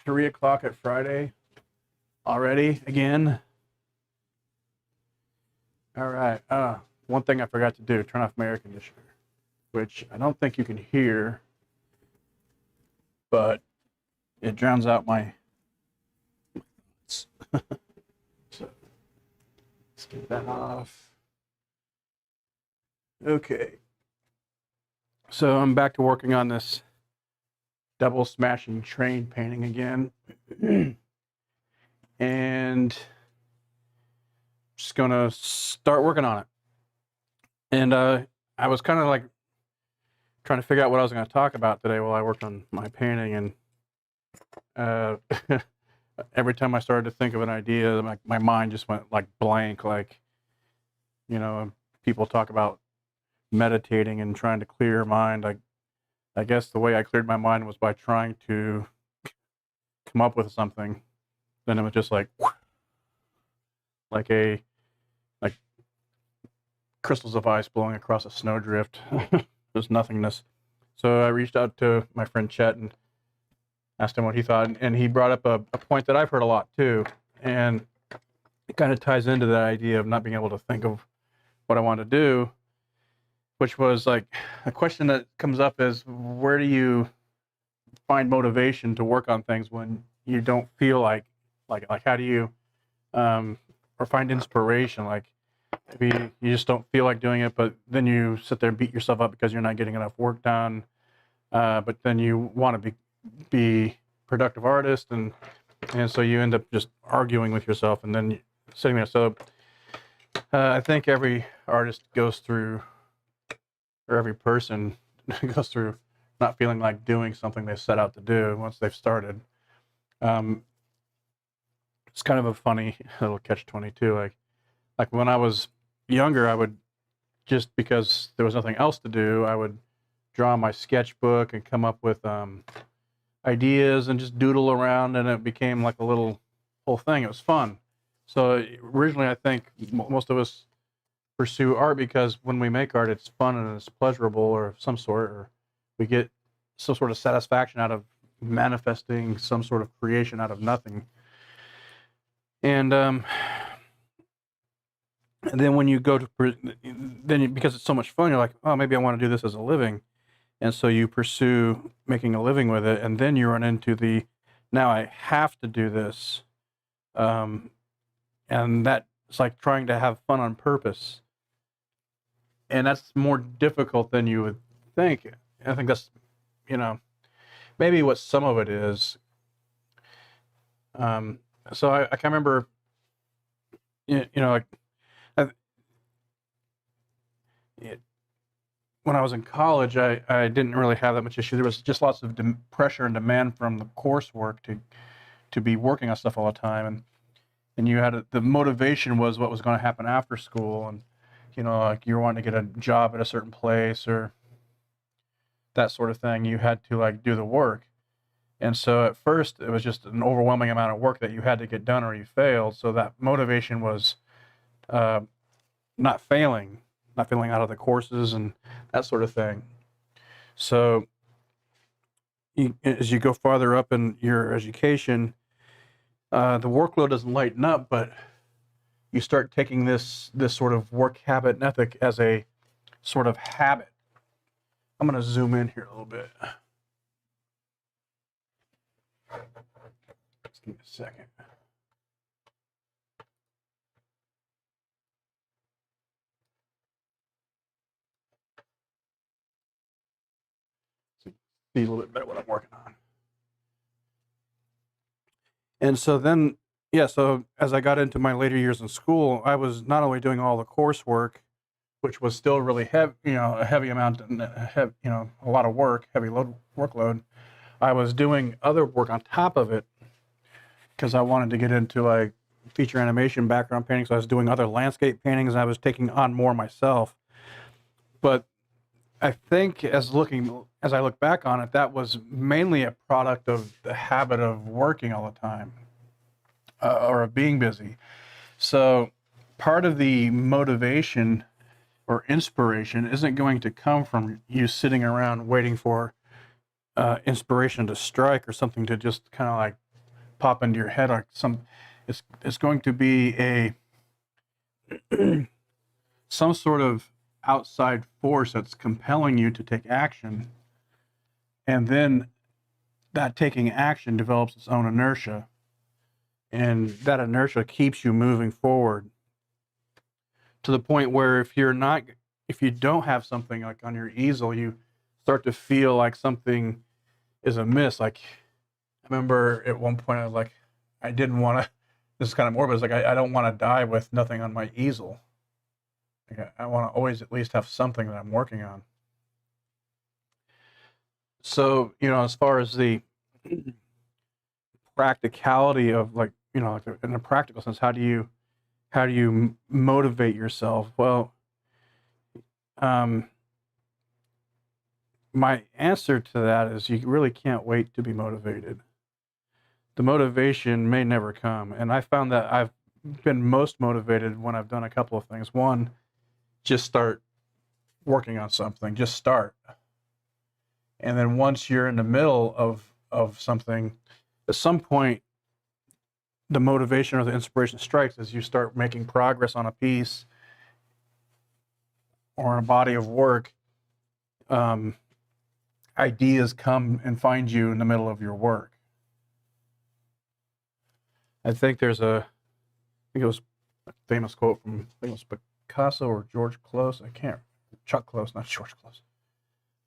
3 o'clock at Friday already again. All right. One thing I forgot to do, turn off my air conditioner, which I don't think you can hear, but it drowns out my so let's get that off. Okay. So I'm back to working on this double smashing train painting again. And just gonna start working on it. And I was kind of like trying to figure out what I was going to talk about today while I worked on my painting, and every time I started to think of an idea, my mind just went like blank. Like, people talk about meditating and trying to clear your mind. I guess the way I cleared my mind was by trying to come up with something. Then it was just like crystals of ice blowing across a snowdrift. There's nothingness. So I reached out to my friend Chet and asked him what he thought, and he brought up a point that I've heard a lot too, and it kind of ties into that idea of not being able to think of what I want to do, which was like a question that comes up is, where do you find motivation to work on things when you don't feel like how do you or find inspiration? Like, maybe you just don't feel like doing it, but then you sit there and beat yourself up because you're not getting enough work done. But then you want to be productive artist, and so you end up just arguing with yourself, and then sitting there. So I think every artist goes through, or every person goes through, not feeling like doing something they set out to do once they've started. It's kind of a funny little catch-22. Like when I was younger, I would, just because there was nothing else to do, I would draw my sketchbook and come up with ideas and just doodle around, and it became like a little whole thing. It was fun. So originally, I think most of us pursue art because when we make art, it's fun and it's pleasurable or of some sort, or we get some sort of satisfaction out of manifesting some sort of creation out of nothing. And then when you go to, because it's so much fun, you're like, oh, maybe I want to do this as a living. And so you pursue making a living with it. And then you run into now I have to do this. And that's like trying to have fun on purpose. And that's more difficult than you would think. I think that's, maybe what some of it is. So I can remember, when I was in college, I didn't really have that much issue. There was just lots of pressure and demand from the coursework to be working on stuff all the time, and you had the motivation was what was going to happen after school, and like you were wanting to get a job at a certain place or that sort of thing. You had to like do the work, and so at first it was just an overwhelming amount of work that you had to get done or you failed. So that motivation was not failing out of the courses and that sort of thing. So as you go farther up in your education, the workload doesn't lighten up, but you start taking this sort of work habit and ethic as a sort of habit. I'm going to zoom in here a little bit. Just give me a second. See a little bit better what I'm working on. And so then, so as I got into my later years in school, I was not only doing all the coursework, which was still really heavy, a heavy amount, a lot of work, heavy workload. I was doing other work on top of it because I wanted to get into like feature animation, background painting. So I was doing other landscape paintings, and I was taking on more myself. But I think as I look back on it, that was mainly a product of the habit of working all the time, or of being busy. So part of the motivation or inspiration isn't going to come from you sitting around waiting for inspiration to strike or something to just kind of like pop into your head, like it's going to be a some sort of outside force that's compelling you to take action, and then that taking action develops its own inertia, and that inertia keeps you moving forward to the point where if you don't have something like on your easel, you start to feel like something is amiss. Like, I remember at one point I was like, I didn't want to, this is kind of morbid, it's like I don't want to die with nothing on my easel. Like, I want to always at least have something that I'm working on. So, as far as the practicality of, like, like in a practical sense, how do you motivate yourself? Well, my answer to that is you really can't wait to be motivated. The motivation may never come. And I found that I've been most motivated when I've done a couple of things. One, just start working on something, just start. And then once you're in the middle of something, at some point, the motivation or the inspiration strikes as you start making progress on a piece or on a body of work. Ideas come and find you in the middle of your work. I think it was a famous quote from, I think it was Picasso or George Close. Chuck Close, not George Close.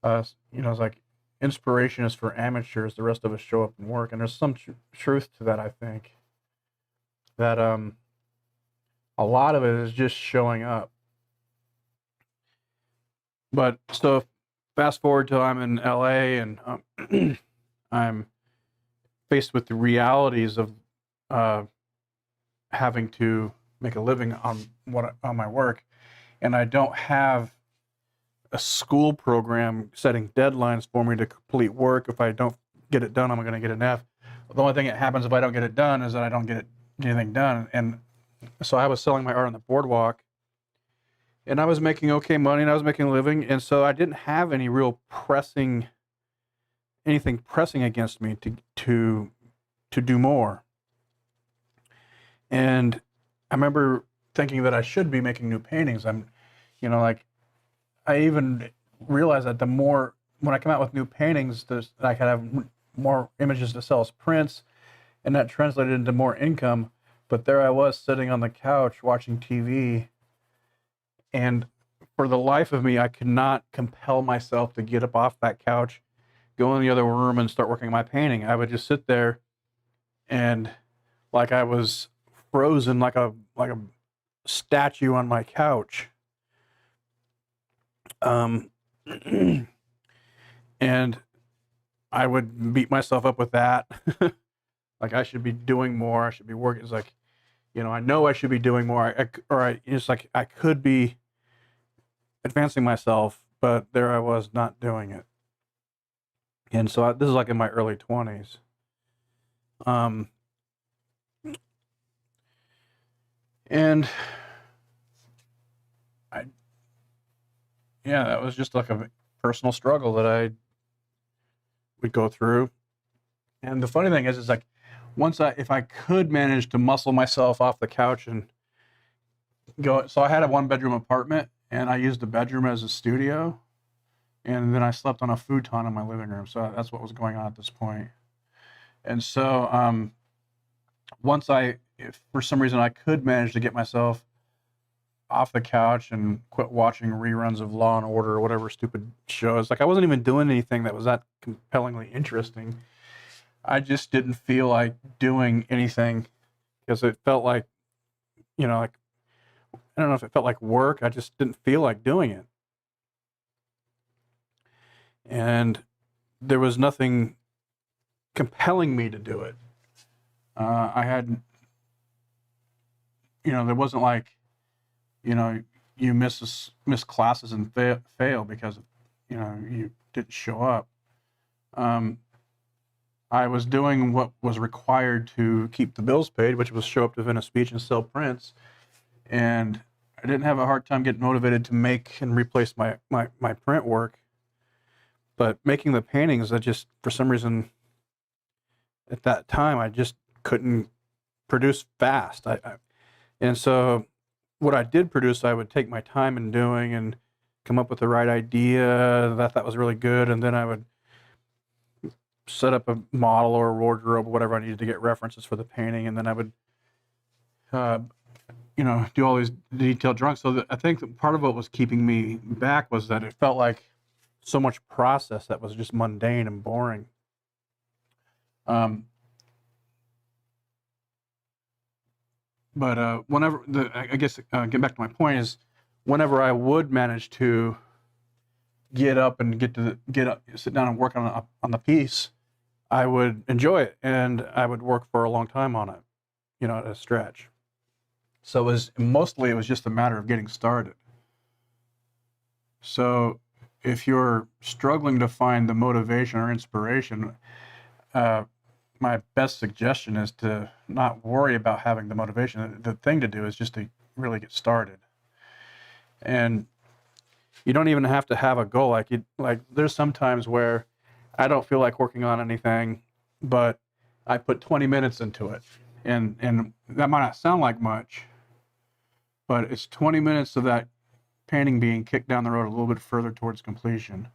It's like, inspiration is for amateurs. The rest of us show up and work. And there's some truth to that, I think. That a lot of it is just showing up. But so fast forward till I'm in LA and I'm faced with the realities of having to make a living on my work, and I don't have a school program setting deadlines for me to complete work. If I don't get it done, I'm going to get an F. The only thing that happens if I don't get it done is that I don't get anything done. And so I was selling my art on the boardwalk, and I was making okay money, and I was making a living, and so I didn't have any real anything pressing against me to do more. And I remember thinking that I should be making new paintings. I even realized that when I come out with new paintings, I could have more images to sell as prints, and that translated into more income. But there I was sitting on the couch watching TV, and for the life of me, I could not compel myself to get up off that couch, go in the other room, and start working on my painting. I would just sit there, and like I was frozen, like a statue on my couch. And I would beat myself up with that. Like, I should be doing more. I should be working. It's like, I know I should be doing more. It's like I could be advancing myself, but there I was not doing it. And so this is like in my early 20s. And that was just like a personal struggle that I would go through. And the funny thing is like, if I could manage to muscle myself off the couch and go, so I had a 1-bedroom apartment, and I used the bedroom as a studio, and then I slept on a futon in my living room. So that's what was going on at this point. And so if for some reason I could manage to get myself off the couch and quit watching reruns of Law and Order or whatever stupid shows, like I wasn't even doing anything that was that compellingly interesting. I just didn't feel like doing anything because it felt like, like, I don't know if it felt like work. I just didn't feel like doing it. And there was nothing compelling me to do it. I had, there wasn't like, you miss classes and fail because, you didn't show up. I was doing what was required to keep the bills paid, which was show up to Venice Beach and sell prints. And I didn't have a hard time getting motivated to make and replace my print work. But making the paintings, I just, for some reason, at that time, I just couldn't produce fast. And so what I did produce, I would take my time in doing and come up with the right idea that was really good, and then I would set up a model or a wardrobe or whatever I needed to get references for the painting, and then I would do all these detailed drawings. So I think that part of what was keeping me back was that it felt like so much process that was just mundane and boring. But whenever get back to my point is, whenever I would manage to get up and sit down and work on the piece, I would enjoy it, and I would work for a long time on it, at a stretch. So it was just a matter of getting started. So if you're struggling to find the motivation or inspiration, my best suggestion is to not worry about having the motivation. The thing to do is just to really get started. And you don't even have to have a goal. Like there's some times where I don't feel like working on anything, but I put 20 minutes into it. And that might not sound like much, but it's 20 minutes of that painting being kicked down the road a little bit further towards completion.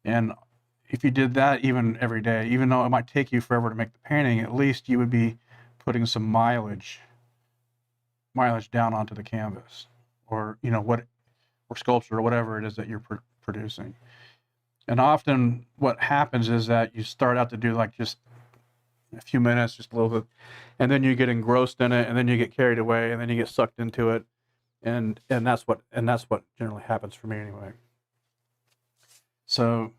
And if you did that even every day, even though it might take you forever to make the painting, at least you would be putting some mileage down onto the canvas, or or sculpture, or whatever it is that you're producing. And often what happens is that you start out to do like just a few minutes, just a little bit, and then you get engrossed in it, and then you get carried away, and then you get sucked into it, and that's what generally happens for me anyway. So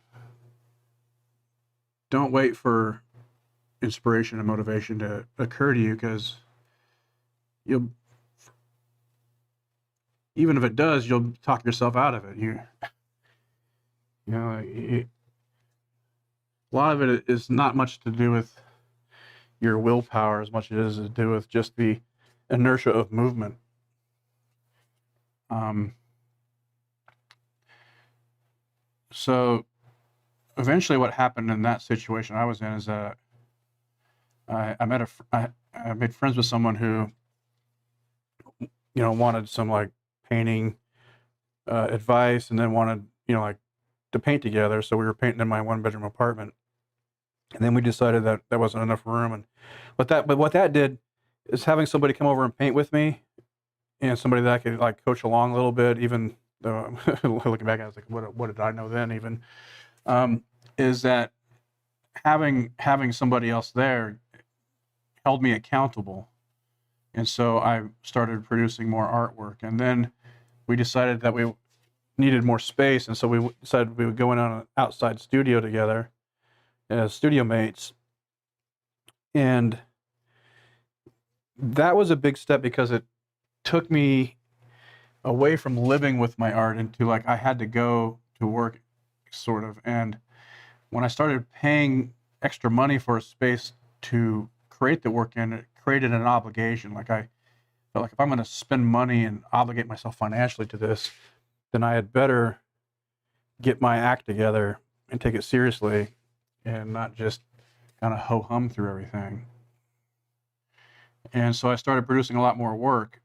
don't wait for inspiration and motivation to occur to you, because even if it does, you'll talk yourself out of it. A lot of it is not much to do with your willpower as much as it is to do with just the inertia of movement. So eventually what happened in that situation I was in is that I made friends with someone who wanted some like painting advice, and then wanted like to paint together. So we were painting in my 1-bedroom apartment, and then we decided that there wasn't enough room. And what that did is having somebody come over and paint with me, and somebody that I could like coach along a little bit, even though looking back I was like, what did I know then even, is that having somebody else there held me accountable. And so I started producing more artwork, and then we decided that we needed more space, and so we decided we would go in on an outside studio together as studio mates. And that was a big step, because it took me away from living with my art into like I had to go to work, sort of. And when I started paying extra money for a space to create the work in, it created an obligation. Like I felt like if I'm going to spend money and obligate myself financially to this, then I had better get my act together and take it seriously, and not just kind of ho-hum through everything. And so I started producing a lot more work.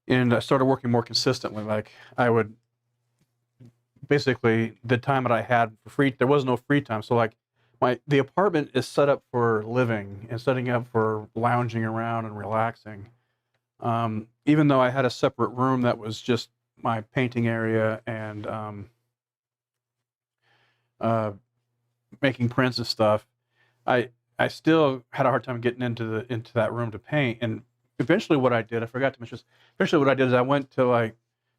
And I started working more consistently. Like I would basically, the time that I had for free, there was no free time. So like the apartment is set up for living and setting up for lounging around and relaxing. Even though I had a separate room that was just my painting area and making prints and stuff, I still had a hard time getting into that room to paint. And eventually what I did, I forgot to mention this, eventually what I did is I went to like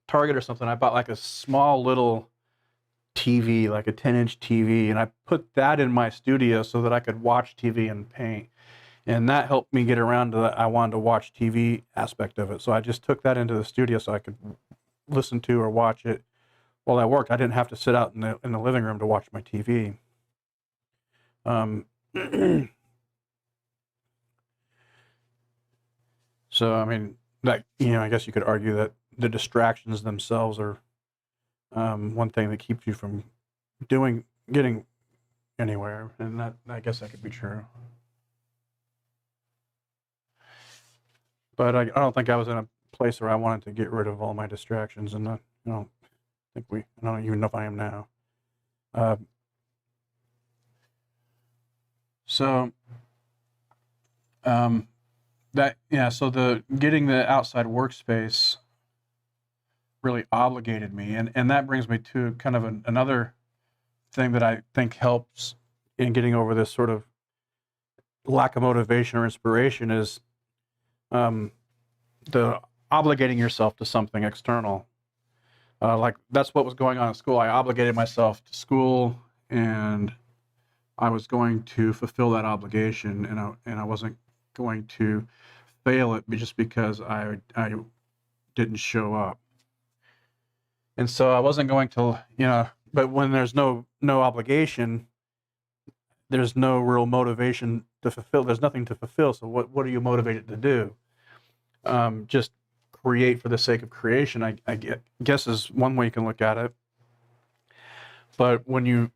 Target or something. I bought like a small little TV, like a 10-inch TV, and I put that in my studio so that I could watch TV and paint. And that helped me get around to the I wanted to watch TV aspect of it. So I just took that into the studio so I could listen to or watch it while I worked. I didn't have to sit out in the living room to watch my TV. So I mean, that I guess you could argue that the distractions themselves are one thing that keeps you from getting anywhere, and that, I guess that could be true. But I don't think I was in a place where I wanted to get rid of all my distractions, and I don't I don't even know if I am now. Uh, so that yeah, so the getting the outside workspace really obligated me, and that brings me to kind of another thing that I think helps in getting over this sort of lack of motivation or inspiration is the obligating yourself to something external. Like that's what was going on in school. I obligated myself to school, and I was going to fulfill that obligation, and I wasn't going to fail it just because I didn't show up. And so I wasn't going to, but when there's no obligation, there's no real motivation to fulfill. There's nothing to fulfill. So what are you motivated to do? Just create for the sake of creation, I guess is one way you can look at it. But when you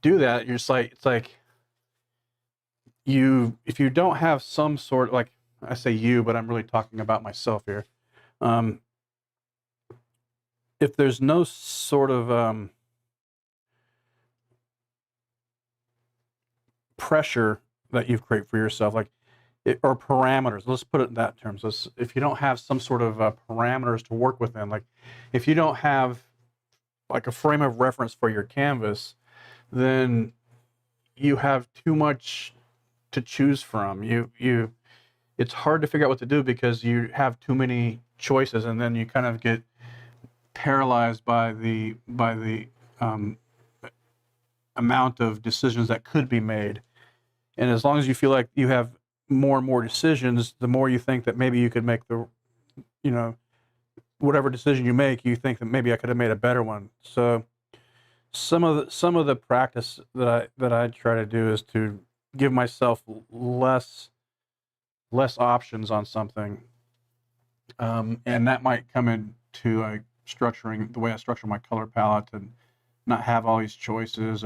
do that, you're just like, it's like if you don't have some sort, like I say you, but I'm really talking about myself here. If there's no sort of pressure that you've created for yourself, like or parameters, let's put it in that terms. If you don't have some sort of parameters to work within, like if you don't have like a frame of reference for your canvas, then you have too much to choose from. It's hard to figure out what to do because you have too many choices, and then you kind of get paralyzed by the amount of decisions that could be made. And as long as you feel like you have more and more decisions, the more you think that maybe you could make whatever decision you make, you think that maybe I could have made a better one. So some of the practice that I try to do is to give myself less options on something, and that might come into structuring the way I structure my color palette and not have all these choices.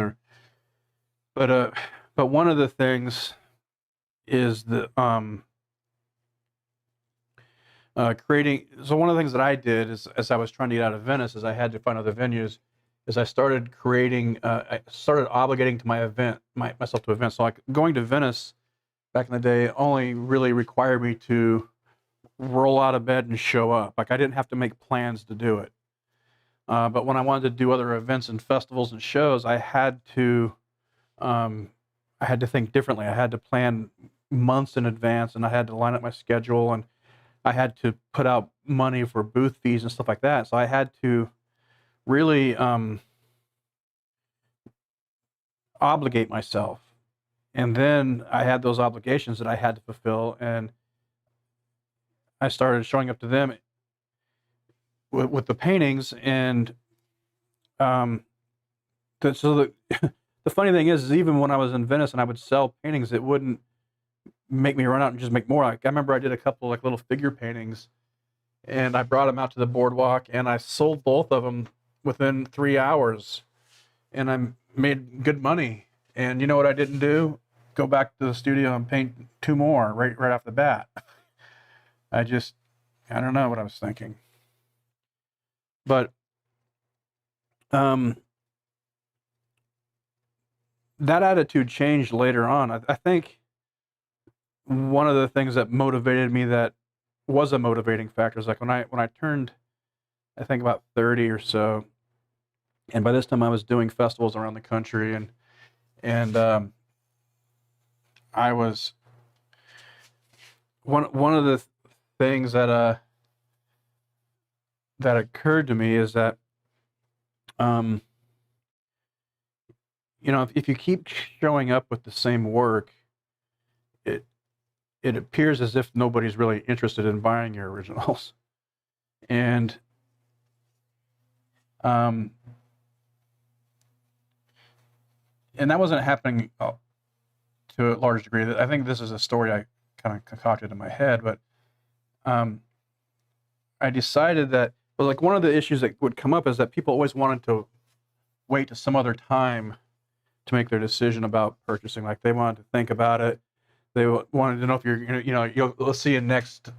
But one of the things is the creating. So one of the things that I did is, as I was trying to get out of Venice, is I had to find other venues. Is I started creating. I started obligating to myself to events. So like going to Venice back in the day only really required me to roll out of bed and show up. Like I didn't have to make plans to do it. But when I wanted to do other events and festivals and shows, I had to think differently. I had to plan months in advance, and I had to line up my schedule, and I had to put out money for booth fees and stuff like that. So I had to really obligate myself. And then I had those obligations that I had to fulfill, and I started showing up to them with the paintings. And the funny thing is even when I was in Venice and I would sell paintings, it wouldn't make me run out and just make more. Like I remember I did a couple like little figure paintings, and I brought them out to the boardwalk, and I sold both of them within 3 hours, and I made good money. And you know what I didn't do? Go back to the studio and paint 2 more right off the bat. I don't know what I was thinking. But that attitude changed later on. I think one of the things that motivated me, that was a motivating factor, is like when I turned, I think about 30 or so, and by this time I was doing festivals around the country, and I was one of the things that occurred to me is that if you keep showing up with the same work, it appears as if nobody's really interested in buying your originals. And that wasn't happening to a large degree. I think this is a story I kind of concocted in my head, but I decided that, well, like one of the issues that would come up is that people always wanted to wait to some other time to make their decision about purchasing. Like they wanted to think about it. They wanted to know if you're, we'll see you next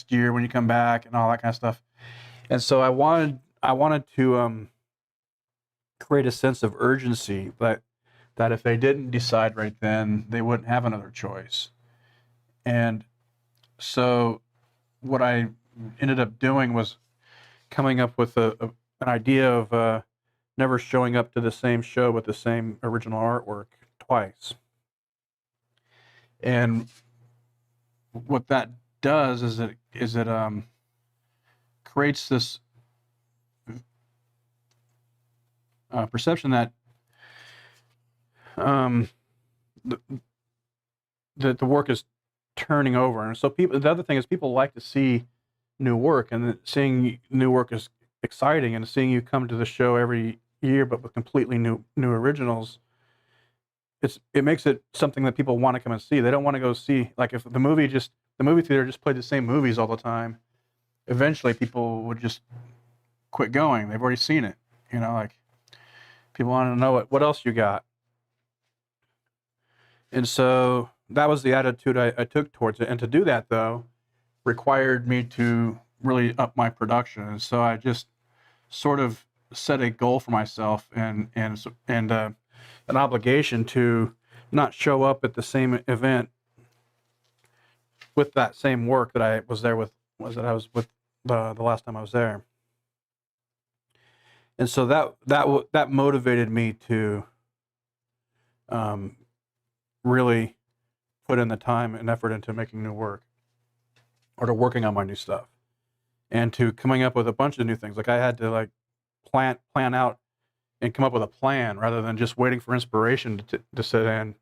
year when you come back and all that kind of stuff. And so I wanted to create a sense of urgency that if they didn't decide right then, they wouldn't have another choice. And so what I ended up doing was coming up with an idea of never showing up to the same show with the same original artwork twice. And what that does is it creates this perception that the work is turning over. And so the other thing is people like to see new work, and seeing new work is exciting, and seeing you come to the show every year but with completely new originals, it makes it something that people want to come and see. They don't want to go see, like, if the movie theater just played the same movies all the time, eventually people would just quit going. They've already seen it, like people want to know what else you got. And so that was the attitude I took towards it. And to do that, though, required me to really up my production. And so I just sort of set a goal for myself and an obligation to not show up at the same event with that same work that I was there with, I was with the last time I was there. And so that motivated me to really put in the time and effort into making new work, or to working on my new stuff, and to coming up with a bunch of new things. Like I had to plan out and come up with a plan rather than just waiting for inspiration to sit in.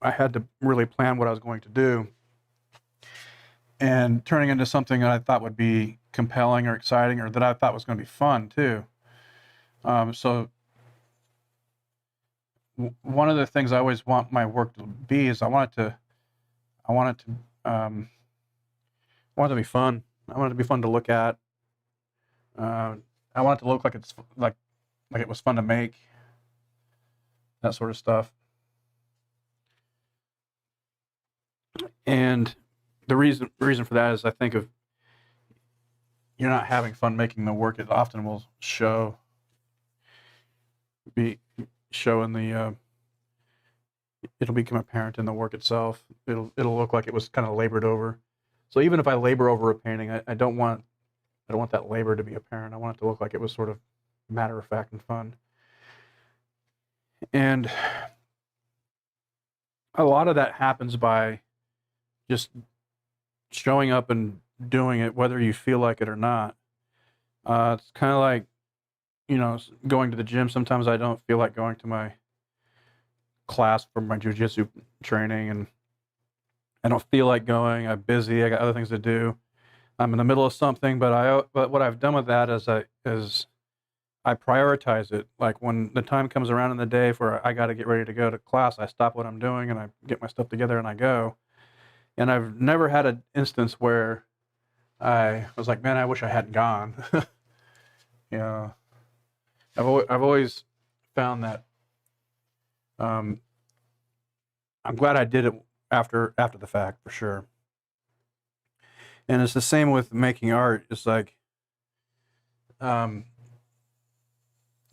I had to really plan what I was going to do, and turning into something that I thought would be compelling or exciting, or that I thought was going to be fun too. So one of the things I always want my work to be is I want it to be fun. I want it to be fun to look at. I want it to look like it's like it was fun to make. That sort of stuff. And the reason for that is, I think, if you're not having fun making the work, it often will show in the it'll become apparent in the work itself. It'll look like it was kind of labored over. So even if I labor over a painting, I don't want that labor to be apparent. I want it to look like it was sort of matter of fact and fun. And a lot of that happens by just showing up and doing it, whether you feel like it or not. It's kind of like, going to the gym. Sometimes I don't feel like going to my class for my jiu-jitsu training, and I don't feel like going. I'm busy. I got other things to do. I'm in the middle of something, but what I've done with that is I prioritize it. Like when the time comes around in the day for I got to get ready to go to class, I stop what I'm doing and I get my stuff together and I go. And I've never had an instance where I was like, man, I wish I hadn't gone. I've always found that I'm glad I did it after the fact, for sure. And it's the same with making art. It's like, if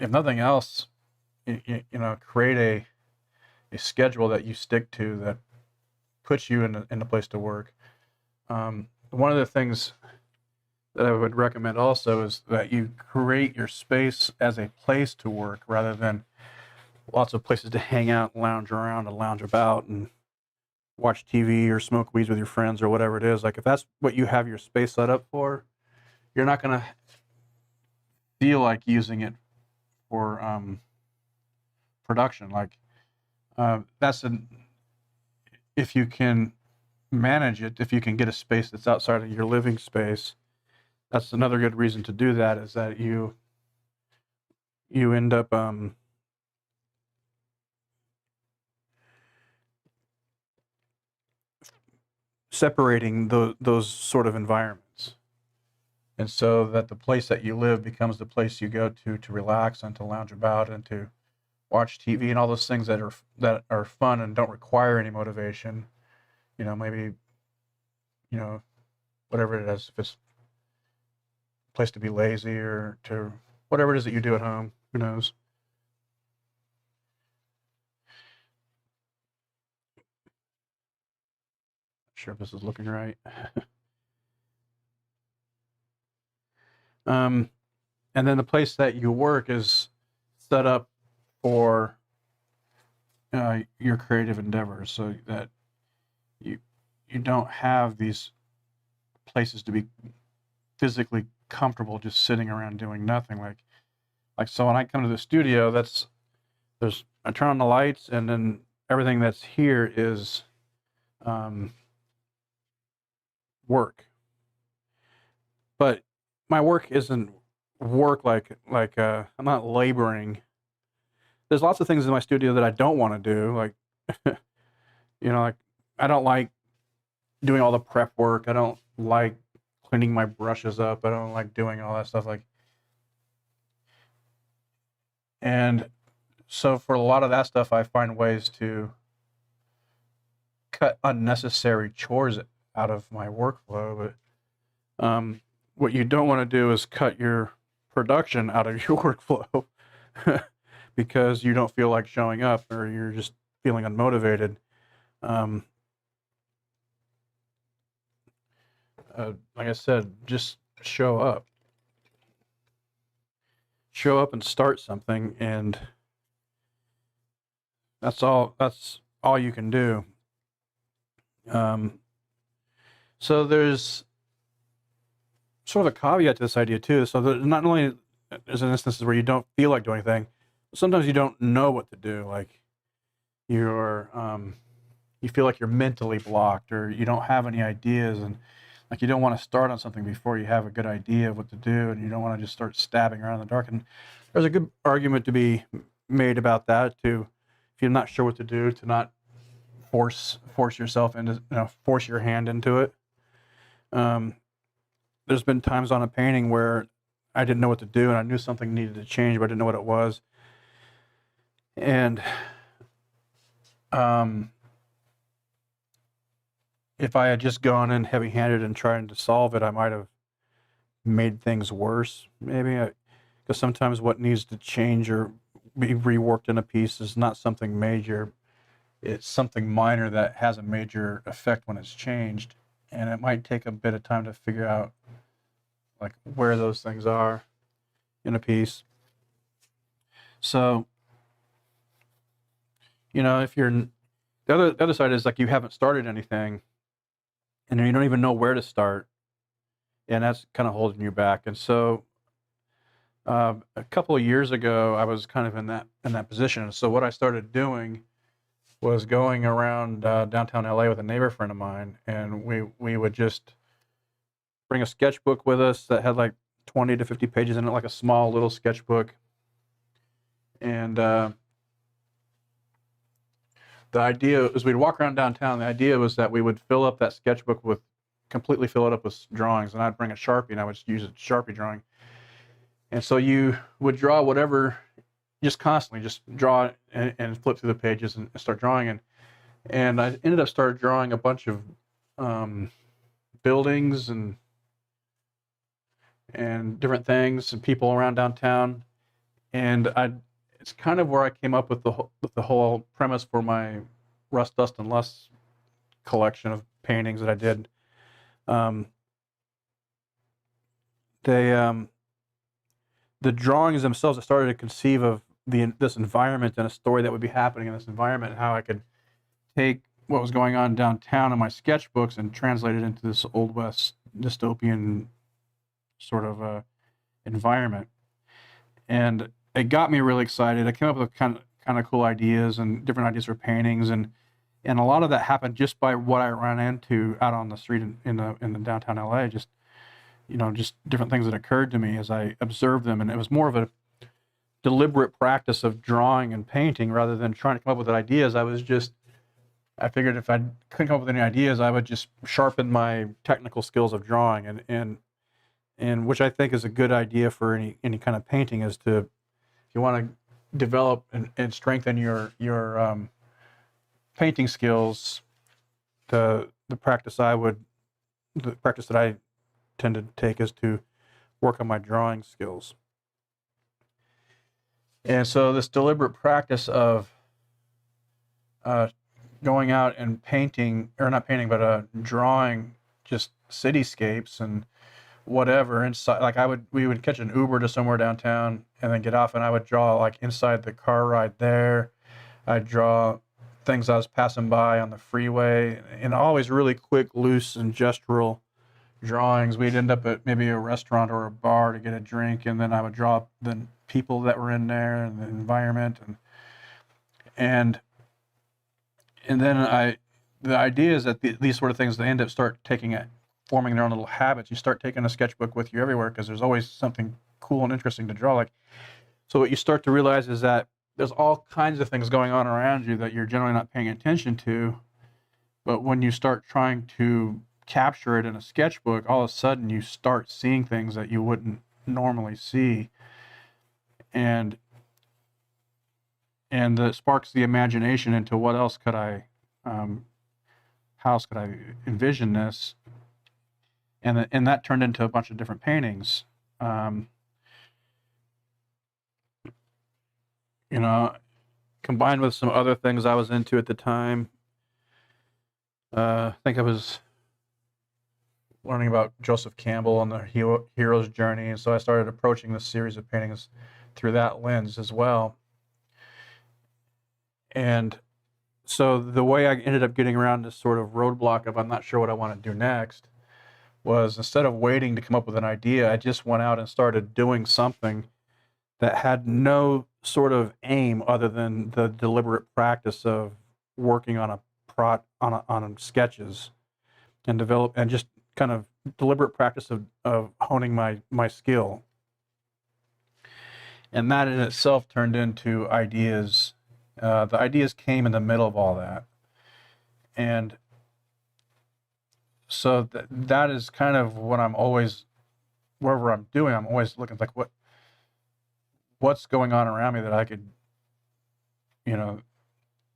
nothing else, create a schedule that you stick to that puts you in a place to work. One of the things that I would recommend also is that you create your space as a place to work rather than lots of places to hang out, lounge around, and lounge about, and watch TV or smoke weeds with your friends or whatever it is. Like if that's what you have your space set up for, you're not going to feel like using it for production. Like if you can manage it, if you can get a space that's outside of your living space, that's another good reason to do that, is that you end up separating those sort of environments, and so that the place that you live becomes the place you go to relax and to lounge about and to watch TV and all those things that are fun and don't require any motivation. Maybe, whatever it is, if it's a place to be lazy or to whatever it is that you do at home, who knows? Not sure if this is looking right. And then the place that you work is set up for your creative endeavors, so that you don't have these places to be physically comfortable just sitting around doing nothing. Like so when I come to the studio, I turn on the lights, and then everything that's here is work. But my work isn't work like I'm not laboring. There's lots of things in my studio that I don't want to do, like like I don't like doing all the prep work. I don't like cleaning my brushes up. I don't like doing all that stuff, and so for a lot of that stuff, I find ways to cut unnecessary chores out of my workflow. But what you don't want to do is cut your production out of your workflow because you don't feel like showing up, or you're just feeling unmotivated. Like I said, just show up and start something, and that's all you can do. So there's sort of a caveat to this idea too. So not only there's instances where you don't feel like doing anything, but sometimes you don't know what to do. Like you feel like you're mentally blocked, or you don't have any ideas, and like you don't want to start on something before you have a good idea of what to do, and you don't want to just start stabbing around in the dark. And there's a good argument to be made about that too. If you're not sure what to do, to not force yourself into, force your hand into it. There's been times on a painting where I didn't know what to do, and I knew something needed to change, but I didn't know what it was. And if I had just gone in heavy-handed and trying to solve it, I might have made things worse, maybe. Because sometimes what needs to change or be reworked in a piece is not something major. It's something minor that has a major effect when it's changed. And it might take a bit of time to figure out like where those things are in a piece. So, if you're the other side is like you haven't started anything, and you don't even know where to start, and that's kind of holding you back. And so, a couple of years ago, I was kind of in that position. So what I started doing was going around downtown LA with a neighbor friend of mine, and we would just bring a sketchbook with us that had like 20 to 50 pages in it, like a small little sketchbook. And the idea is we'd walk around downtown. The idea was that we would fill up that sketchbook completely fill it up with drawings, and I'd bring a Sharpie, and I would just use a Sharpie drawing. And so you would draw whatever, just constantly, just draw it and flip through the pages and start drawing. And I ended up started drawing a bunch of buildings and different things and people around downtown. And it's kind of where I came up with the whole premise for my Rust, Dust, and Lust collection of paintings that I did. The drawings themselves, I started to conceive of this environment and a story that would be happening in this environment, and how I could take what was going on downtown in my sketchbooks and translate it into this Old West dystopian sort of environment. And it got me really excited. I came up with kind of cool ideas and different ideas for paintings, and a lot of that happened just by what I ran into out on the street in the downtown LA. Just different things that occurred to me as I observed them. And it was more of a deliberate practice of drawing and painting rather than trying to come up with ideas. I figured if I couldn't come up with any ideas, I would just sharpen my technical skills of drawing, and which I think is a good idea for any kind of painting, is to, if you want to develop and strengthen your painting skills, the practice that I tend to take is to work on my drawing skills. And so this deliberate practice of going out and painting, or not painting, but drawing just cityscapes and whatever inside. Like we would catch an Uber to somewhere downtown and then get off, and I would draw like inside the car ride there. I'd draw things I was passing by on the freeway, and always really quick, loose, and gestural drawings. We'd end up at maybe a restaurant or a bar to get a drink, and then I would draw the people that were in there and the environment, and then the idea is that these sort of things, they end up forming their own little habits. You start taking a sketchbook with you everywhere because there's always something cool and interesting to draw. So what you start to realize is that there's all kinds of things going on around you that you're generally not paying attention to, but when you start trying to capture it in a sketchbook, all of a sudden you start seeing things that you wouldn't normally see, and that sparks the imagination into what else could I, how else could I envision this, and that turned into a bunch of different paintings. Combined with some other things I was into at the time. I think I was learning about Joseph Campbell and the hero's journey, and so I started approaching this series of paintings through that lens as well. And so the way I ended up getting around this sort of roadblock of I'm not sure what I want to do next was, instead of waiting to come up with an idea, I just went out and started doing something that had no sort of aim other than the deliberate practice of working on on sketches and just kind of deliberate practice of honing my skill. And that in itself turned into ideas. The ideas came in the middle of all that. And so that is kind of what I'm always, wherever I'm doing, I'm always looking like what's going on around me that I could,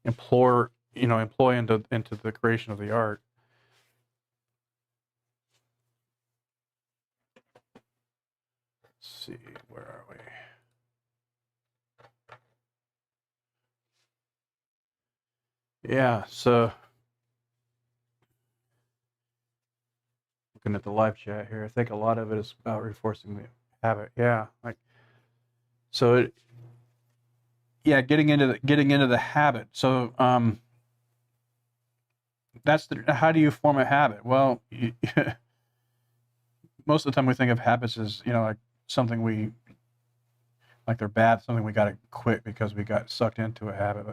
employ into the creation of the art. Let's see, where are we? Yeah, so looking at the live chat here, I think a lot of it is about reinforcing the habit. Yeah, getting into the habit. So how do you form a habit? Well, most of the time we think of habits as like something like they're bad, something we got to quit because we got sucked into a habit.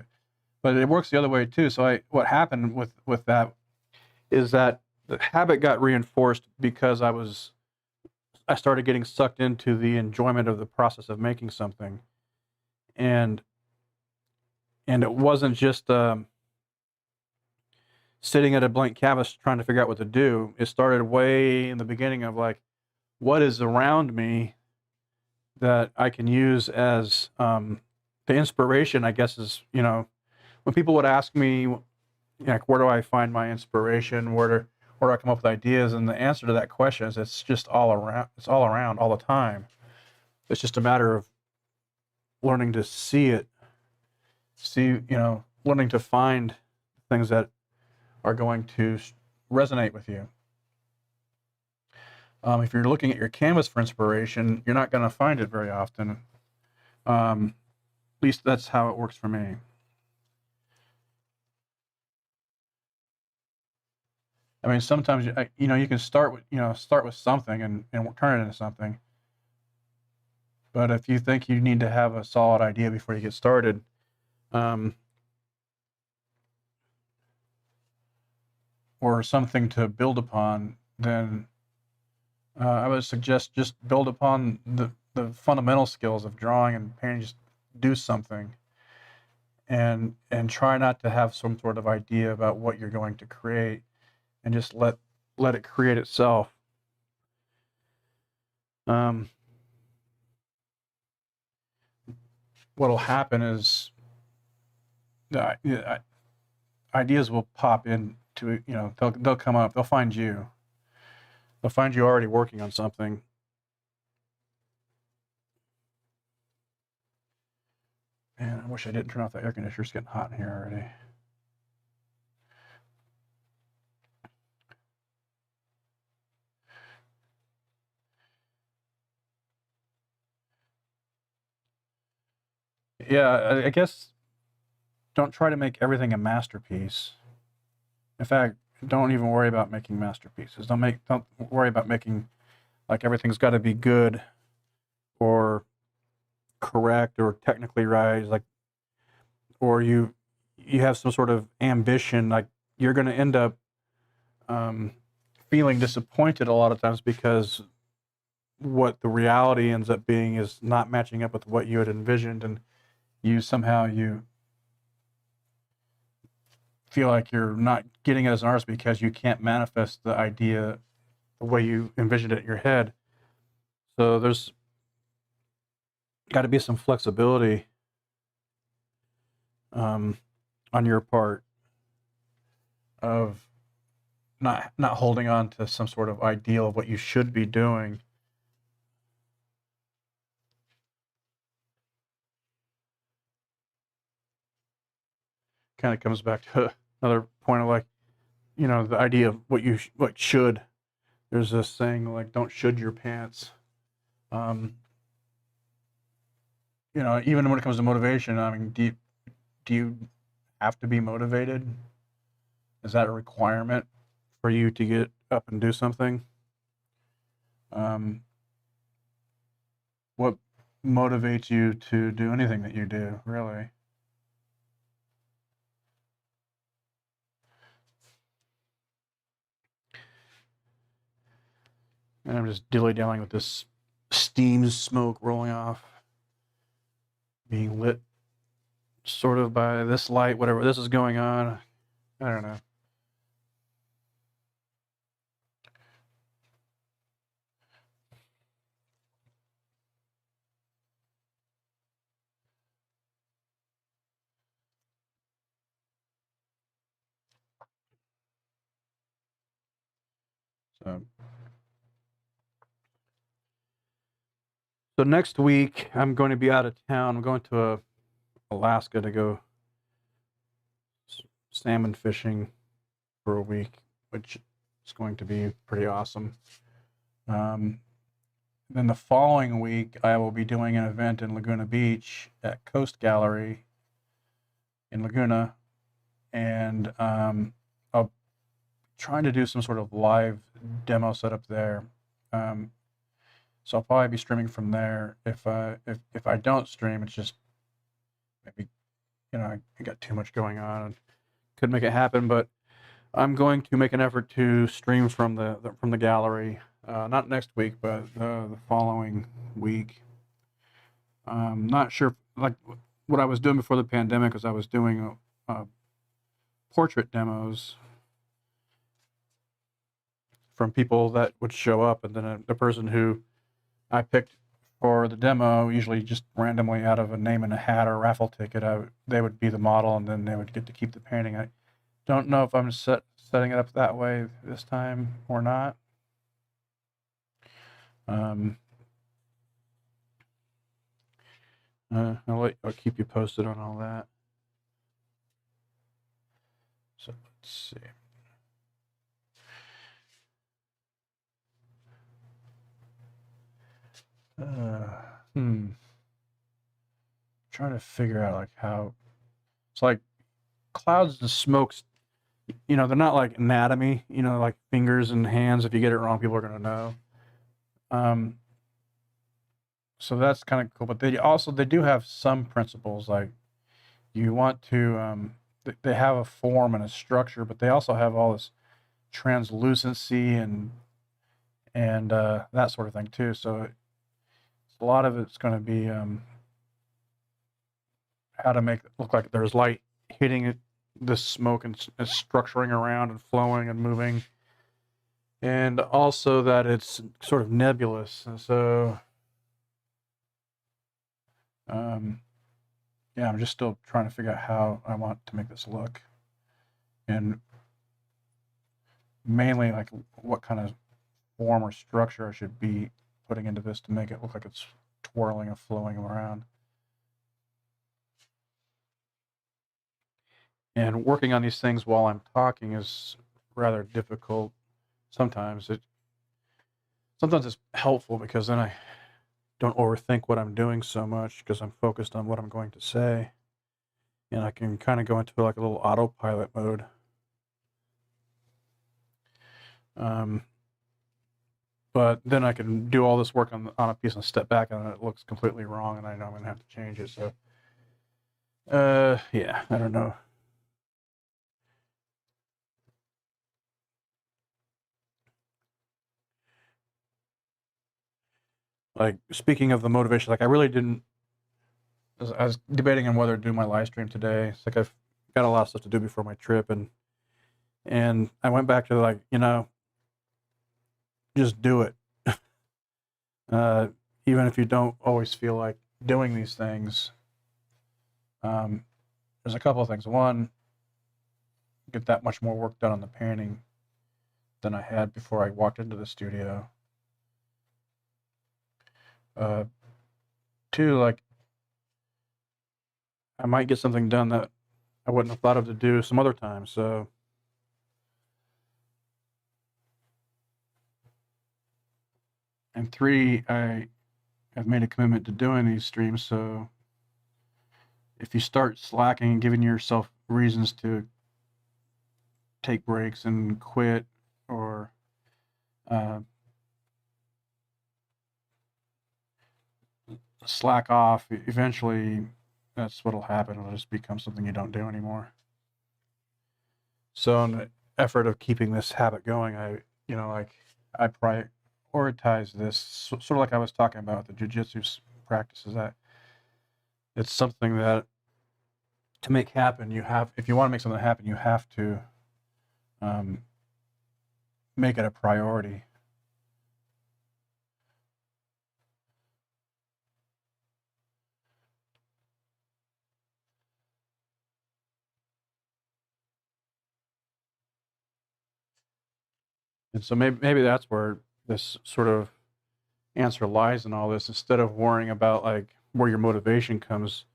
But it works the other way too. So what happened with that is that the habit got reinforced because I started getting sucked into the enjoyment of the process of making something, and it wasn't just sitting at a blank canvas trying to figure out what to do. It started way in the beginning of like, what is around me that I can use as the inspiration, I guess, is, when people would ask me, like, where do I find my inspiration? Where do I come up with ideas? And the answer to that question is it's just all around. It's all around all the time. It's just a matter of learning to see it, learning to find things that are going to resonate with you. If you're looking at your canvas for inspiration, you're not going to find it very often. At least that's how it works for me. I mean, sometimes you can start with something and turn it into something. But if you think you need to have a solid idea before you get started, or something to build upon, then I would suggest just build upon the fundamental skills of drawing and painting. Just do something, and try not to have some sort of idea about what you're going to create, and just let it create itself. what'll happen is the ideas will pop into, they'll come up, they'll find you. They'll find you already working on something. Man, I wish I didn't turn off the air conditioner. It's getting hot in here already. Yeah, I guess don't try to make everything a masterpiece. In fact, don't even worry about making masterpieces. Don't worry about making like everything's got to be good or correct or technically right. Like, or you have some sort of ambition. Like you're going to end up um, feeling disappointed a lot of times because what the reality ends up being is not matching up with what you had envisioned, and you feel like you're not getting it as an artist because you can't manifest the idea the way you envisioned it in your head. So there's got to be some flexibility on your part of not holding on to some sort of ideal of what you should be doing. Kind of comes back to another point of like, the idea of what should. There's this saying like, don't should your pants. Um, even when it comes to motivation, I mean, do you have to be motivated? Is that a requirement for you to get up and do something? What motivates you to do anything that you do, really? And I'm just dilly-dallying with this steam smoke rolling off, being lit sort of by this light, whatever this is going on. I don't know. So next week I'm going to be out of town. I'm going to Alaska to go salmon fishing for a week, which is going to be pretty awesome. Then the following week, I will be doing an event in Laguna Beach at Coast Gallery in Laguna, and I'll trying to do some sort of live demo setup there. So I'll probably be streaming from there. If I don't stream, it's just maybe I got too much going on and could make it happen. But I'm going to make an effort to stream from the gallery, not next week, but the following week. Not sure, like what I was doing before the pandemic was I was doing portrait demos from people that would show up, and then the person who I picked for the demo, usually just randomly out of a name in a hat or a raffle ticket, they would be the model, and then they would get to keep the painting. I don't know if I'm setting it up that way this time or not. I'll keep you posted on all that. So let's see. Trying to figure out like how it's like clouds and smokes. They're not like anatomy. Like fingers and hands. If you get it wrong, people are gonna know. So that's kind of cool. But they do have some principles. Like you want to. They have a form and a structure, but they also have all this translucency and that sort of thing too. So a lot of it's going to be how to make it look like there's light hitting it, the smoke and structuring around and flowing and moving, and also that it's sort of nebulous. And so yeah, I'm just still trying to figure out how I want to make this look, and mainly like what kind of form or structure I should be putting into this to make it look like it's twirling and flowing around. And working on these things while I'm talking is rather difficult. Sometimes it's helpful because then I don't overthink what I'm doing so much because I'm focused on what I'm going to say, and I can kind of go into like a little autopilot mode. But then I can do all this work on a piece and step back and it looks completely wrong, and I know I'm gonna have to change it. So, yeah, I don't know. Like, speaking of the motivation, like I really didn't. I was debating on whether to do my live stream today. It's like I've got a lot of stuff to do before my trip, and I went back to like, just do it. uh, Even if you don't always feel like doing these things. There's a couple of things. One, get that much more work done on the painting than I had before I walked into the studio. Uh, Two, like I might get something done that I wouldn't have thought of to do some other time. So, and three, I have made a commitment to doing these streams. So if you start slacking and giving yourself reasons to take breaks and quit, or uh, slack off, eventually that's what'll happen. It'll just become something you don't do anymore. So in the effort of keeping this habit going, I prioritize this sort of like I was talking about with the jujitsu practices. That it's something that to make happen, if you want to make something happen, you have to um, make it a priority. And so maybe that's where this sort of answer lies in all this. Instead of worrying about like where your motivation comes,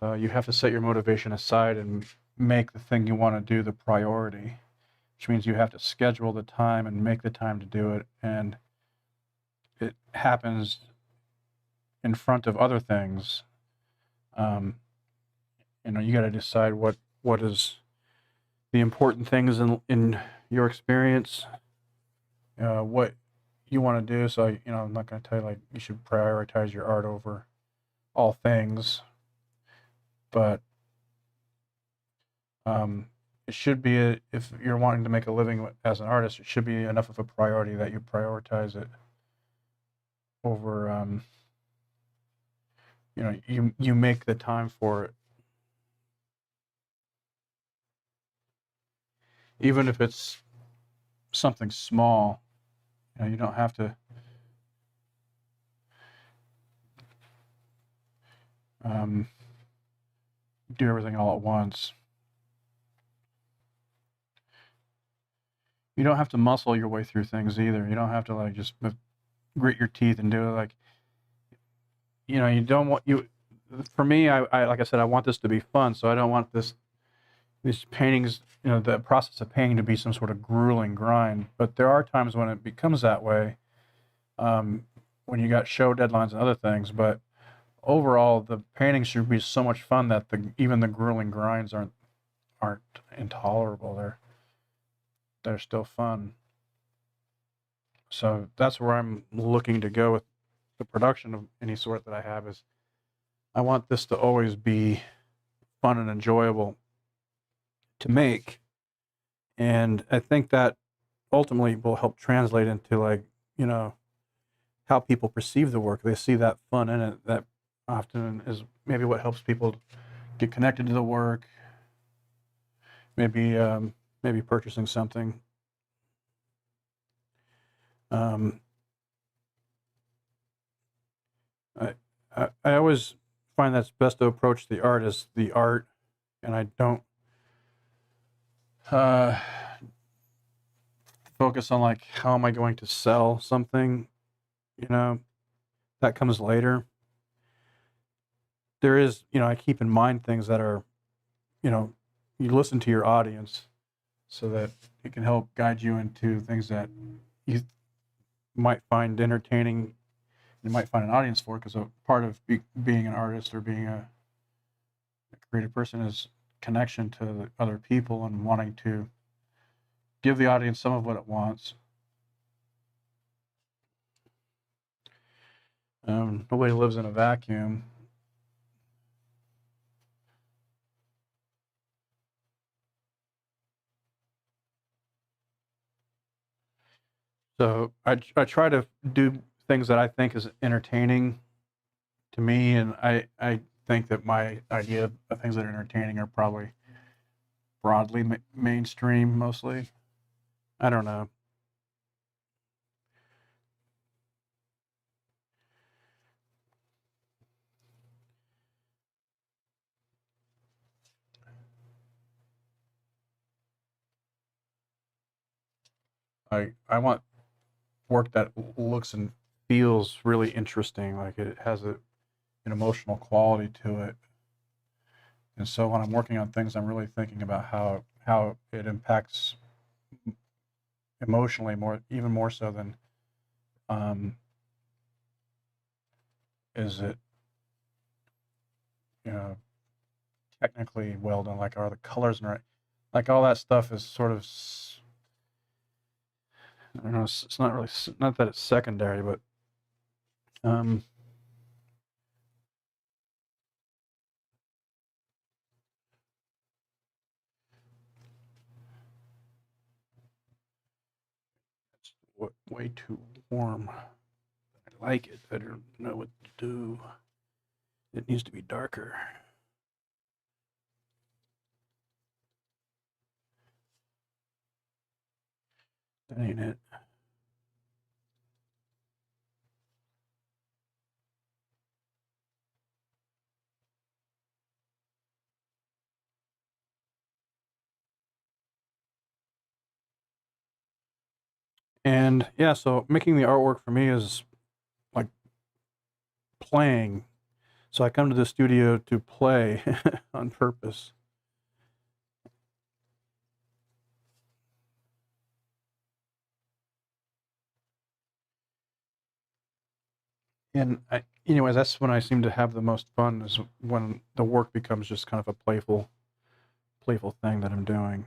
you have to set your motivation aside and make the thing you want to do the priority, which means you have to schedule the time and make the time to do it. And it happens in front of other things. Um, you got to decide what is the important things in your experience, what you want to do. So, I'm not going to tell you like you should prioritize your art over all things, but it should be if you're wanting to make a living as an artist, it should be enough of a priority that you prioritize it over. You make the time for it, even if it's something small. You don't have to do everything all at once. You don't have to muscle your way through things either. You don't have to like just grit your teeth and do it. Like, you don't want you. For me, I like I said, I want this to be fun, so I don't want these paintings, the process of painting to be some sort of grueling grind. But there are times when it becomes that way, when you got show deadlines and other things. But overall, the paintings should be so much fun that even the grueling grinds aren't intolerable. They're still fun. So that's where I'm looking to go with the production of any sort that I have. Is I want this to always be fun and enjoyable to make, and I think that ultimately will help translate into like how people perceive the work. They see that fun in it. That often is maybe what helps people get connected to the work. Maybe purchasing something. Um, I always find that's best to approach the art as the art, and I don't uh, focus on like how am I going to sell something. You know, that comes later. There is, I keep in mind things that are, you listen to your audience so that it can help guide you into things that you might find entertaining. You might find an audience for, because a part of being an artist or being a creative person is connection to the other people and wanting to give the audience some of what it wants. Nobody lives in a vacuum. So I try to do things that I think is entertaining to me, and I think that my idea of things that are entertaining are probably broadly mainstream mostly. I don't know. I want work that looks and feels really interesting, like it has an emotional quality to it. And so when I'm working on things, I'm really thinking about how it impacts emotionally more, even more so than um, is it, you know, technically well done. Like, are the colors right? Like all that stuff is sort of, I don't know. It's not really, not that it's secondary, but um, it's way too warm. I like it. I don't know what to do. It needs to be darker. That ain't it. And yeah, so making the artwork for me is like playing. So I come to the studio to play on purpose. And anyways, that's when I seem to have the most fun, is when the work becomes just kind of a playful thing that I'm doing.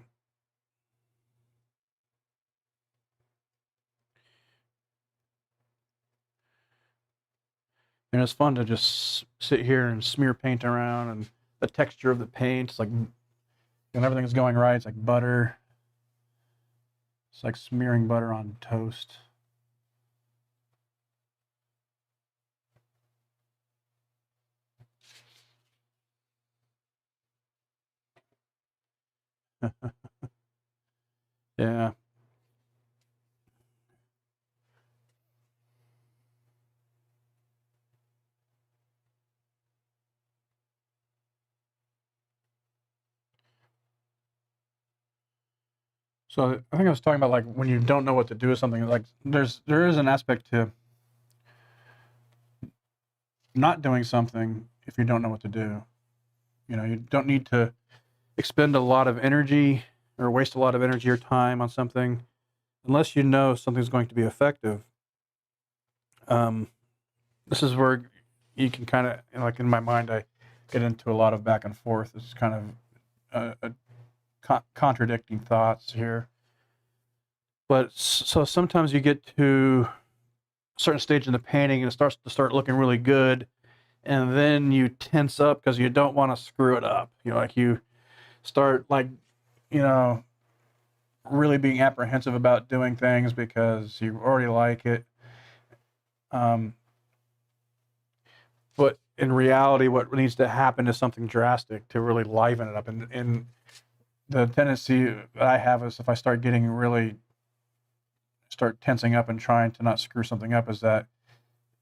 And it's fun to just sit here and smear paint around, and the texture of the paint, it's like, and everything's going right. It's like butter. It's like smearing butter on toast. Yeah. So I think I was talking about like when you don't know what to do with something, like there is an aspect to not doing something if you don't know what to do. You don't need to expend a lot of energy or waste a lot of energy or time on something unless you know something's going to be effective. Um, this is where you can kind of, like in my mind, I get into a lot of back and forth. It's kind of contradicting thoughts here. But so sometimes you get to a certain stage in the painting and it starts to start looking really good, and then you tense up because you don't want to screw it up. Like you start like, you know, really being apprehensive about doing things because you already like it. Um, but in reality, what needs to happen is something drastic to really liven it up. And the tendency that I have is, if I start getting really start tensing up and trying to not screw something up, is that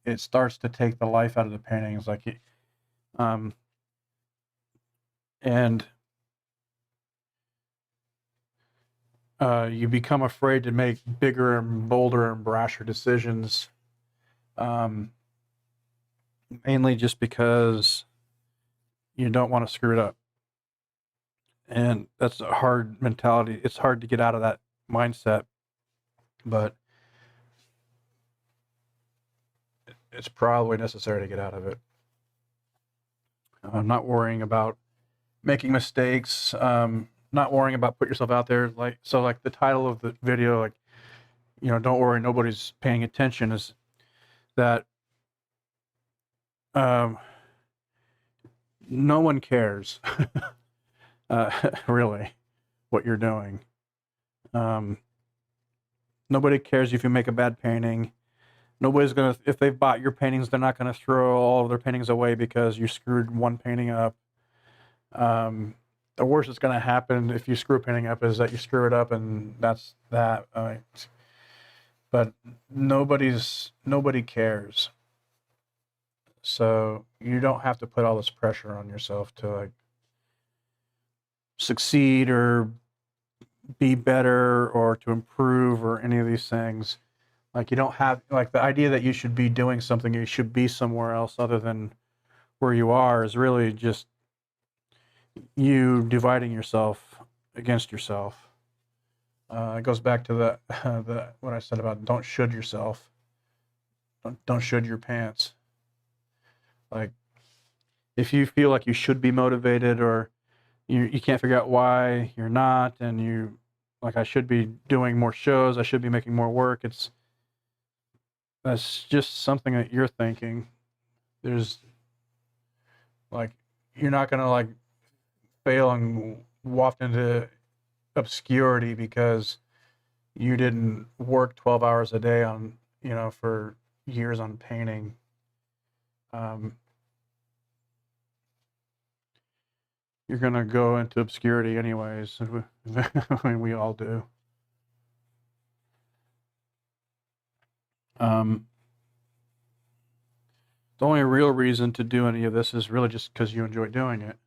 it starts to take the life out of the painting. It's like And you become afraid to make bigger and bolder and brasher decisions, mainly just because you don't want to screw it up. And that's a hard mentality. It's hard to get out of that mindset, but it's probably necessary to get out of it. Not worrying about making mistakes, not worrying about putting yourself out there. Like the title of the video, like, don't worry, nobody's paying attention, is that no one cares really what you're doing. Nobody cares if you make a bad painting. Nobody's gonna, if they've bought your paintings, they're not gonna throw all of their paintings away because you screwed one painting up. The worst that's gonna happen if you screw a painting up is that you screw it up, and that's that. But nobody cares. So you don't have to put all this pressure on yourself to like succeed or be better or to improve or any of these things. Like, you don't have, like, the idea that you should be doing something, you should be somewhere else other than where you are, is really just you dividing yourself against yourself. It goes back to the what I said about don't should yourself. Don't should your pants. Like, if you feel like you should be motivated, or you can't figure out why you're not, and you, like, I should be doing more shows, I should be making more work, that's just something that you're thinking. There's, like, you're not gonna, like, fail and waft into obscurity because you didn't work 12 hours a day on, for years on painting. You're gonna go into obscurity anyways. I mean, we all do. The only real reason to do any of this is really just because you enjoy doing it.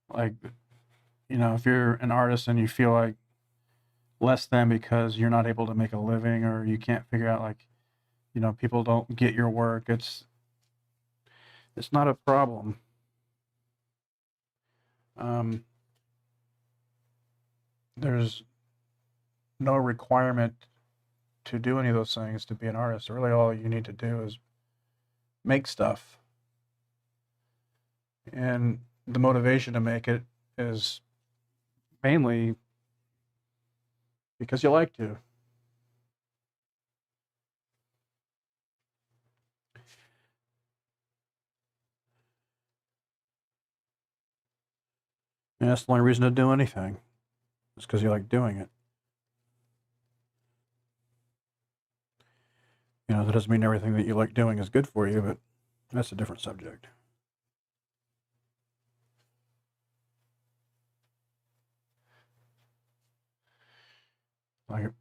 Like, if you're an artist and you feel like less than because you're not able to make a living, or you can't figure out, like, people don't get your work, it's not a problem. There's no requirement to do any of those things to be an artist. Really, all you need to do is make stuff. And the motivation to make it is mainly because you like to. And that's the only reason to do anything. It's because you like doing it. That doesn't mean everything that you like doing is good for you, but that's a different subject. Like,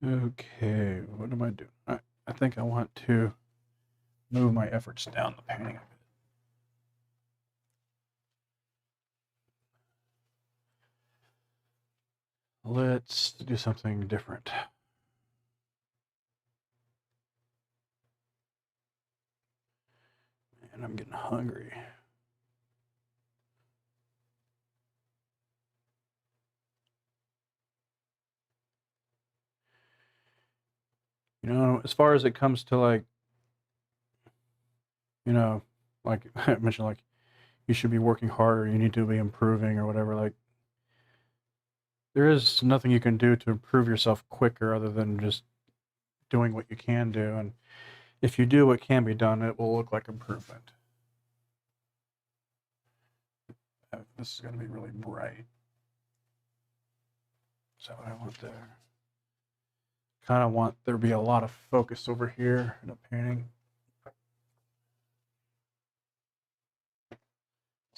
okay, what am I doing? I think I want to move my efforts down the painting a bit. Let's do something different. And I'm getting hungry. As far as it comes to, like, like I mentioned, like, you should be working harder, you need to be improving or whatever, like, there is nothing you can do to improve yourself quicker other than just doing what you can do. And if you do what can be done, it will look like improvement. This is going to be really bright. So I want there. Kind of want there to be a lot of focus over here in the painting.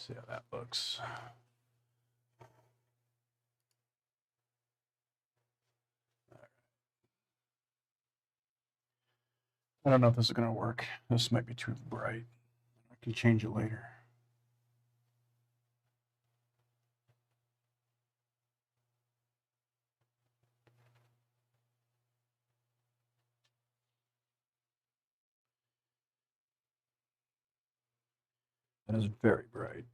See how that looks. I don't know if this is going to work. This might be too bright. I can change it later. That is very bright.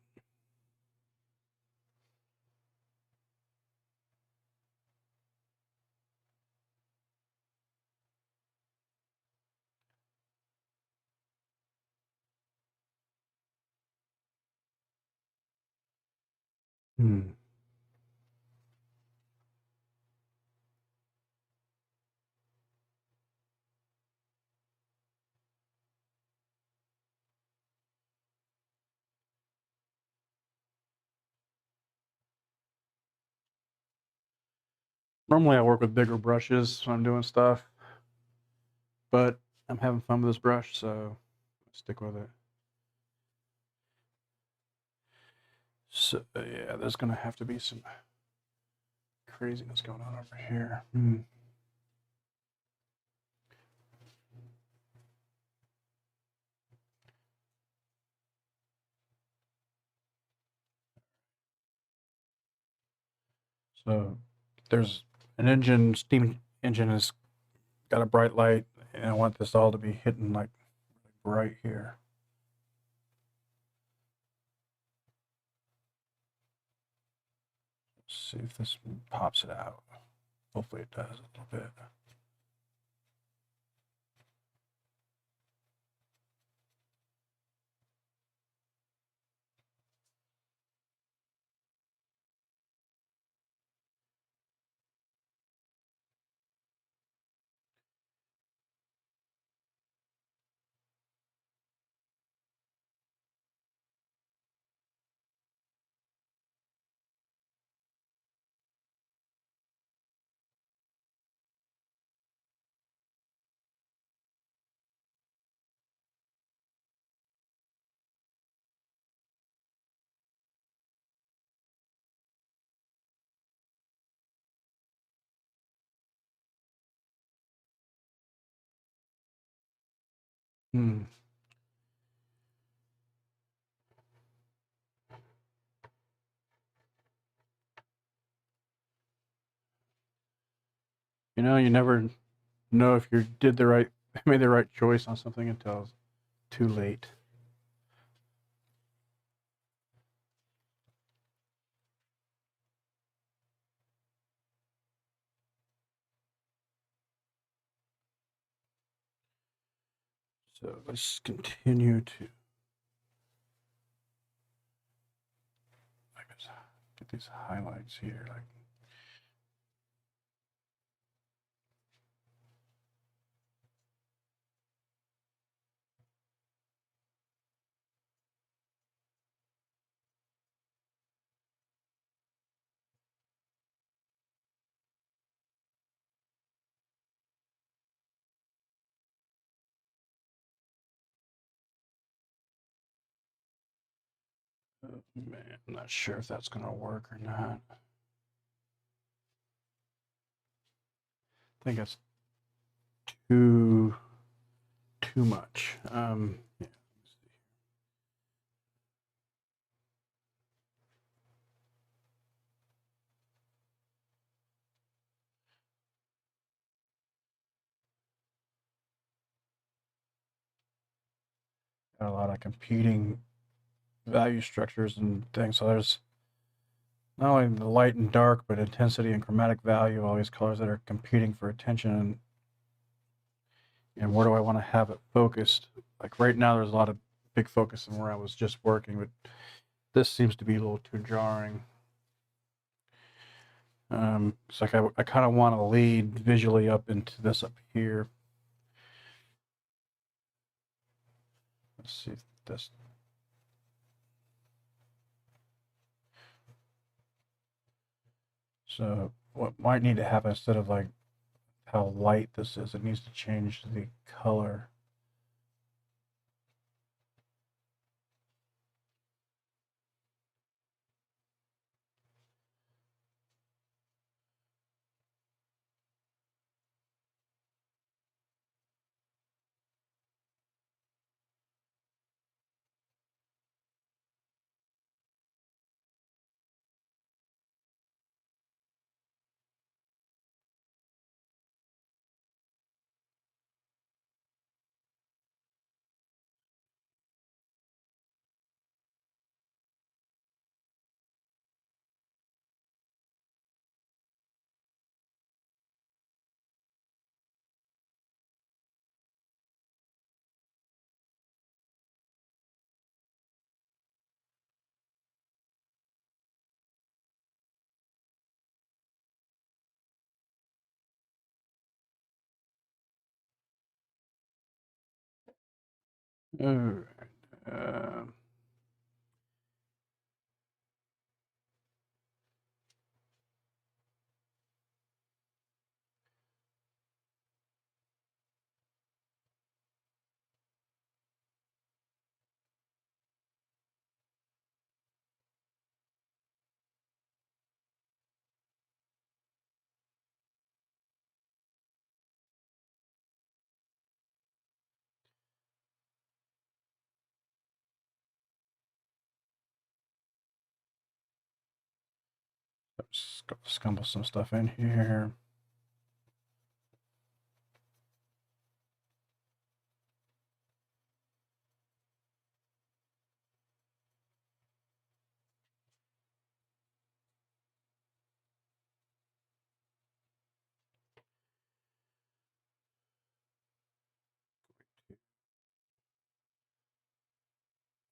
Hmm. Normally I work with bigger brushes when I'm doing stuff, but I'm having fun with this brush, so stick with it. So yeah, there's gonna have to be some craziness going on over here. So there's an engine, steam engine has got a bright light, and I want this all to be hitting like right here. Let's see if this pops it out. Hopefully it does a little bit. Hmm. You know, you never know if you did the right, made the right choice on something until it's too late. So let's continue to, I guess, get these highlights here. Like, oh, man, I'm not sure if that's gonna work or not. I think that's too much. Yeah. Got a lot of competing value structures and things. So there's not only the light and dark, but intensity and chromatic value, all these colors that are competing for attention. And where do I want to have it focused? Like right now, there's a lot of big focus on where I was just working, but this seems to be a little too jarring. It's like I kind of want to lead visually up into this up here. Let's see if this. So what might need to happen, instead of like how light this is, it needs to change the color. All right. Let's scumble some stuff in here.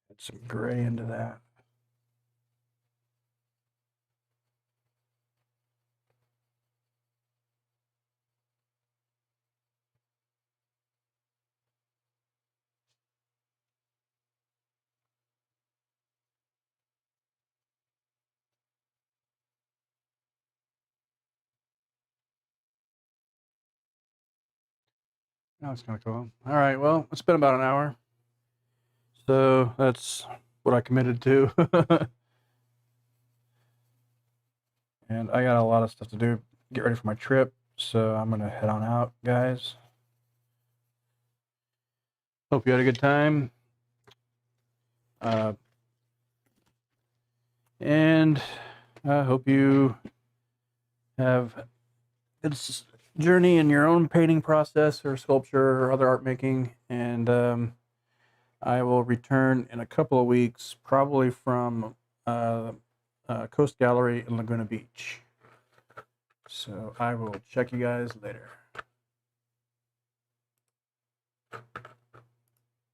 Add some gray into that. Oh, that's kind of cool. All right, well, it's been about an hour. So that's what I committed to. And I got a lot of stuff to do, get ready for my trip. So I'm going to head on out, guys. Hope you had a good time. And I hope you have a good journey in your own painting process or sculpture or other art making. And I will return in a couple of weeks, probably from Coast Gallery in Laguna Beach. So I will check you guys later.